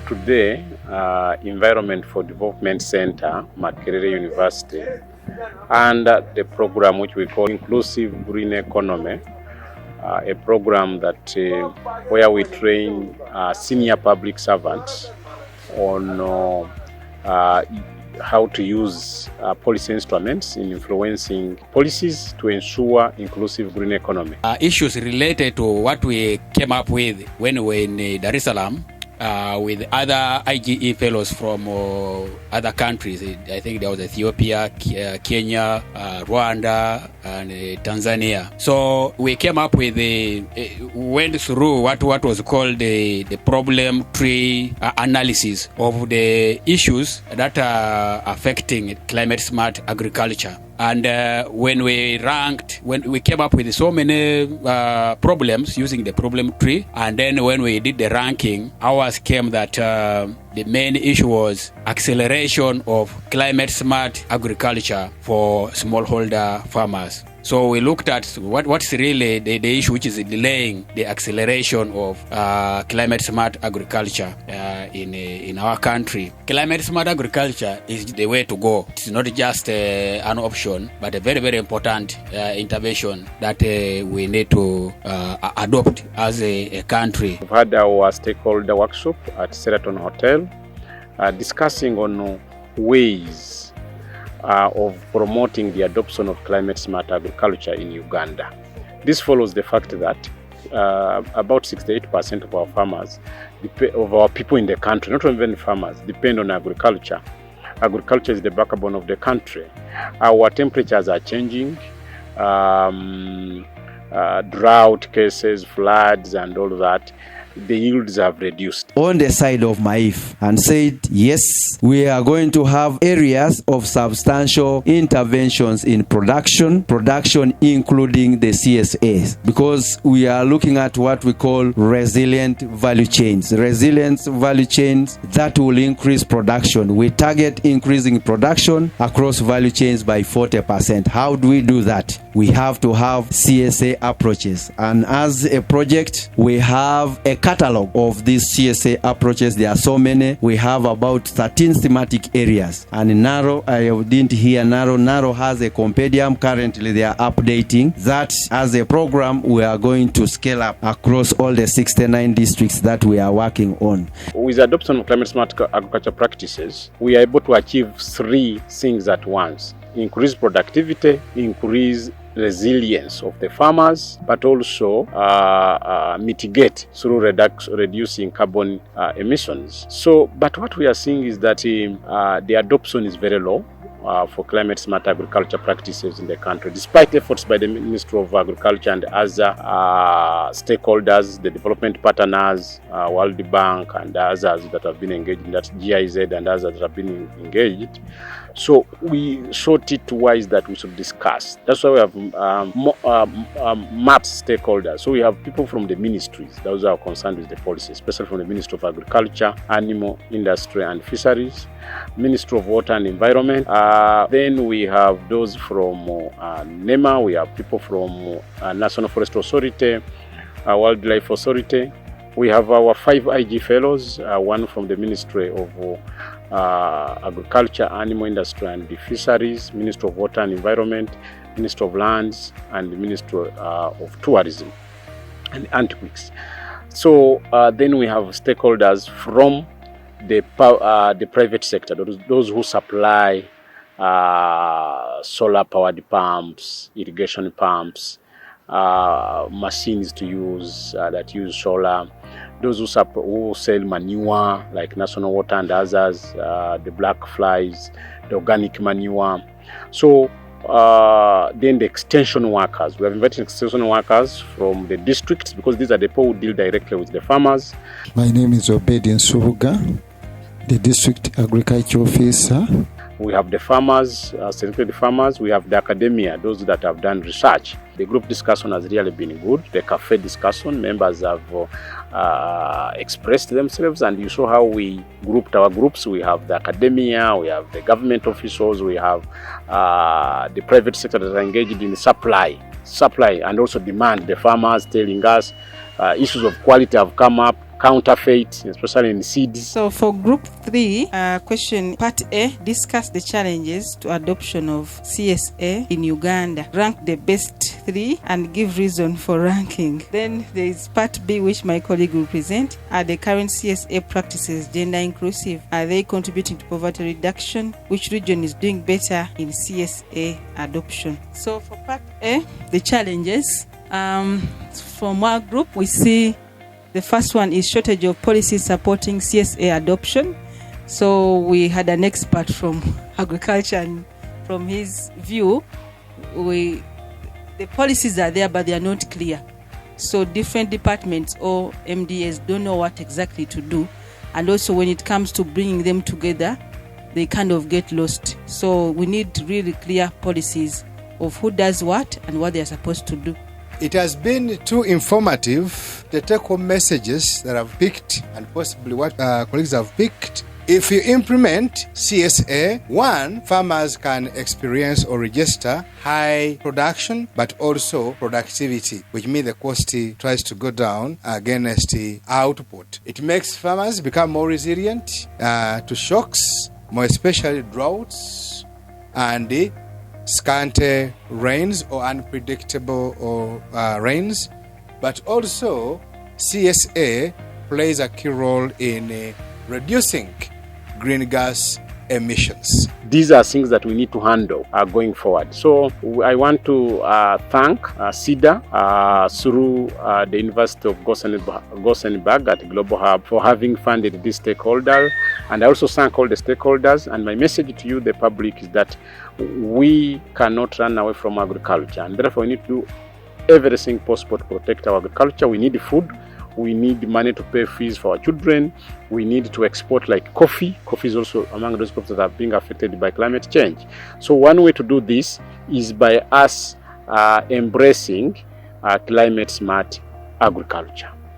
today, Environment for Development Center, Makerere University, and the program which we call Inclusive Green Economy, a program that where we train senior public servants on how to use policy instruments in influencing policies to ensure inclusive green economy. Issues related to what we came up with when we were in Dar es Salaam with other IGE fellows from other countries. I think there was Ethiopia, Kenya, Rwanda, and Tanzania. So we came up with went through what was called the problem tree analysis of the issues that are affecting climate smart agriculture. And when we came up with so many problems using the problem tree, and then when we did the ranking, ours came that the main issue was acceleration of climate smart agriculture for smallholder farmers. So we looked at what's really the issue which is delaying the acceleration of climate smart agriculture in our country. Climate smart agriculture is the way to go. It's not just an option, but a very, very important intervention that we need to adopt as a country. We've had our stakeholder workshop at Sheraton Hotel discussing on ways of promoting the adoption of climate smart agriculture in Uganda. This follows the fact that about 68% of our farmers, of our people in the country, not even farmers, depend on agriculture. Agriculture is the backbone of the country. Our temperatures are changing. Drought cases, floods, and all that. The yields have reduced. On the side of MAIF and said, yes, we are going to have areas of substantial interventions in production including the CSAs, because we are looking at what we call resilient value chains that will increase production. We target increasing production across value chains by 40%. How do we do that? We have to have CSA approaches, and as a project we have a catalog of these CSA approaches. There are so many. We have about 13 thematic areas, and Naro, I didn't hear Naro has a compendium. Currently they are updating that. As a program we are going to scale up across all the 69 districts that we are working on. With the adoption of climate smart agriculture practices, we are able to achieve three things at once: increase productivity, increase resilience of the farmers, but also mitigate through reducing carbon emissions. So, but what we are seeing is that the adoption is very low for climate smart agriculture practices in the country, despite efforts by the Ministry of Agriculture and other stakeholders, the development partners, World Bank and others that have been engaged in that, GIZ and others that have been engaged. So we thought it wise that we should discuss. That's why we have mapped stakeholders. So we have people from the ministries, those are concerned with the policy, especially from the Ministry of Agriculture, Animal Industry and Fisheries, Ministry of Water and Environment. Then we have those from NEMA, we have people from National Forest Authority, Wildlife Authority. We have our 5 IG fellows, one from the Ministry of Agriculture, Animal Industry and Fisheries, Ministry of Water and Environment, Ministry of Lands, and the Ministry of Tourism and Antiques. So then we have stakeholders from the private sector, those who supply solar powered pumps, irrigation pumps, machines to use that use solar, those who sell manure like National Water and others, the black flies, the organic manure. So then the extension workers, we have invited extension workers from the districts, because these are the people who deal directly with the farmers. My name is Obedi Nsubuga, the district agriculture officer. We have the farmers, specifically the farmers. We have the academia, those that have done research. The group discussion has really been good. The cafe discussion, members have expressed themselves, and you saw how we grouped our groups. We have the academia, we have the government officials, we have the private sector that are engaged in supply and also demand. The farmers telling us issues of quality have come up. counterfeit, especially in seeds. So for group 3, question part A, discuss the challenges to adoption of CSA in Uganda. Rank the best 3 and give reason for ranking. Then there is part B, which my colleague will present. Are the current CSA practices gender inclusive? Are they contributing to poverty reduction? Which region is doing better in CSA adoption? So for part A, the challenges, from our group, we see the first one is shortage of policies supporting CSA adoption. So we had an expert from agriculture, and from his view, the policies are there, but they are not clear. So different departments or MDAs don't know what exactly to do. And also when it comes to bringing them together, they kind of get lost. So we need really clear policies of who does what and what they are supposed to do. It has been too informative. The take-home messages that I've picked, and possibly what colleagues have picked. If you implement CSA, 1, farmers can experience or register high production, but also productivity, which means the cost tries to go down against the output. It makes farmers become more resilient to shocks, more especially droughts and the scanty rains or unpredictable rains. But also, CSA plays a key role in reducing green gas emissions. These are things that we need to handle going forward. So I want to thank CIDA through the University of Gothenburg at Global Hub for having funded this stakeholder. And I also thank all the stakeholders. And my message to you, the public, is that we cannot run away from agriculture. And therefore, we need to do everything possible to protect our agriculture. We need food. We need money to pay fees for our children. We need to export like coffee. Coffee is also among those crops that are being affected by climate change. So one way to do this is by us embracing climate smart agriculture.